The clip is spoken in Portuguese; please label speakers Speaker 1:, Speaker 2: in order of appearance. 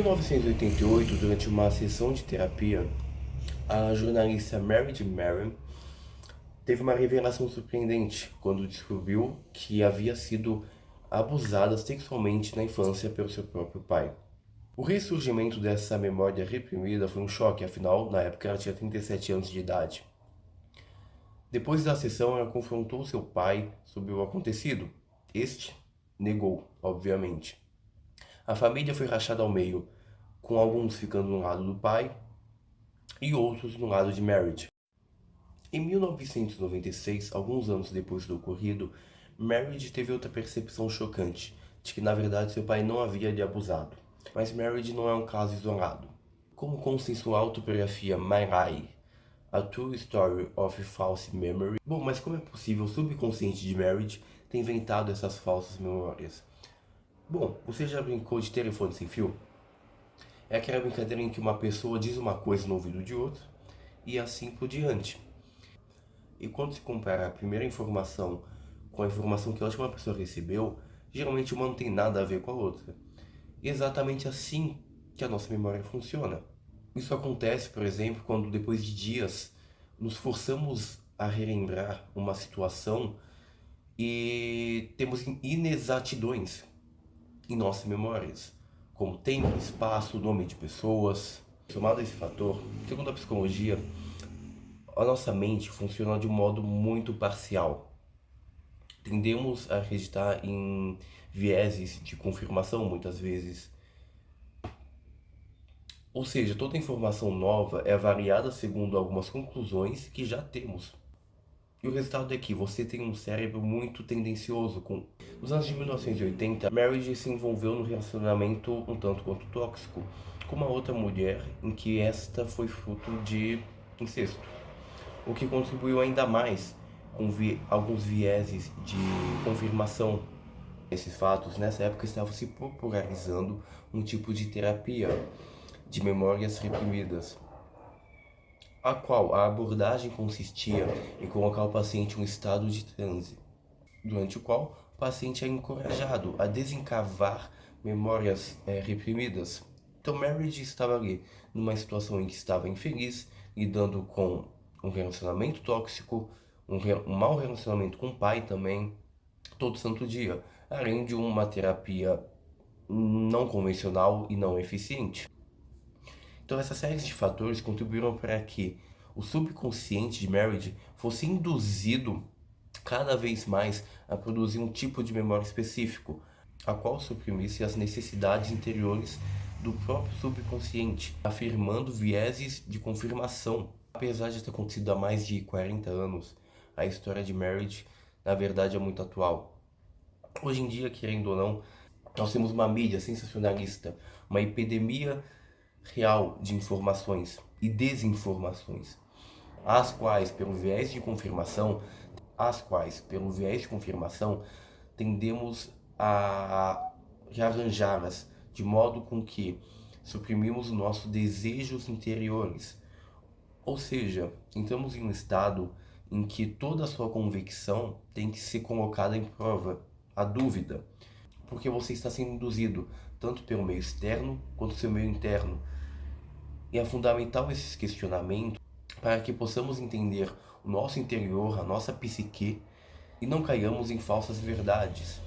Speaker 1: Em 1988, durante uma sessão de terapia, a jornalista Meredith Merrim teve uma revelação surpreendente quando descobriu que havia sido abusada sexualmente na infância pelo seu próprio pai. O ressurgimento dessa memória reprimida foi um choque, afinal, na época ela tinha 37 anos de idade. Depois da sessão, ela confrontou seu pai sobre o acontecido. Este negou, obviamente. A família foi rachada ao meio, com alguns ficando no lado do pai e outros no lado de Meredith. Em 1996, alguns anos depois do ocorrido, Meredith teve outra percepção chocante, de que na verdade seu pai não havia lhe abusado. Mas Meredith não é um caso isolado. Como consta em sua autobiografia My Lie, A True Story of False Memory. Bom, mas como é possível o subconsciente de Meredith ter inventado essas falsas memórias? Bom, você já brincou de telefone sem fio? É aquela brincadeira em que uma pessoa diz uma coisa no ouvido de outra e assim por diante. E quando se compara a primeira informação com a informação que a última pessoa recebeu, geralmente uma não tem nada a ver com a outra. E é exatamente assim que a nossa memória funciona. Isso acontece, por exemplo, quando depois de dias nos forçamos a relembrar uma situação e temos inexatidões em nossas memórias, como tempo, espaço, nome de pessoas. Somado a esse fator, segundo a psicologia, a nossa mente funciona de um modo muito parcial. Tendemos a acreditar em vieses de confirmação muitas vezes. Ou seja, toda informação nova é variada segundo algumas conclusões que já temos. E o resultado é que você tem um cérebro muito tendencioso. Nos anos de 1980, Mary se envolveu num relacionamento um tanto quanto tóxico com uma outra mulher em que esta foi fruto de incesto, o que contribuiu ainda mais com alguns vieses de confirmação. Esses fatos, nessa época, estavam se popularizando um tipo de terapia de memórias reprimidas, a qual a abordagem consistia em colocar o paciente em um estado de transe, durante o qual o paciente é encorajado a desencavar memórias reprimidas. Então Meredith estava ali numa situação em que estava infeliz, lidando com um relacionamento tóxico, um mau relacionamento com o pai também, todo santo dia, além de uma terapia não convencional e não eficiente. Então essas séries de fatores contribuíram para que o subconsciente de Meredith fosse induzido cada vez mais a produzir um tipo de memória específico, a qual suprimisse as necessidades interiores do próprio subconsciente, afirmando vieses de confirmação. Apesar de ter acontecido há mais de 40 anos, a história de Meredith, na verdade, é muito atual. Hoje em dia, querendo ou não, nós temos uma mídia sensacionalista, uma epidemia real de informações e desinformações, as quais, pelo viés de confirmação, tendemos a rearranjá-las de modo com que suprimimos os nossos desejos interiores. Ou seja, entramos em um estado em que toda a sua convicção tem que ser colocada em prova, a dúvida, porque você está sendo induzido tanto pelo meio externo quanto pelo seu meio interno. E é fundamental esses questionamentos para que possamos entender o nosso interior, a nossa psique, e não caiamos em falsas verdades.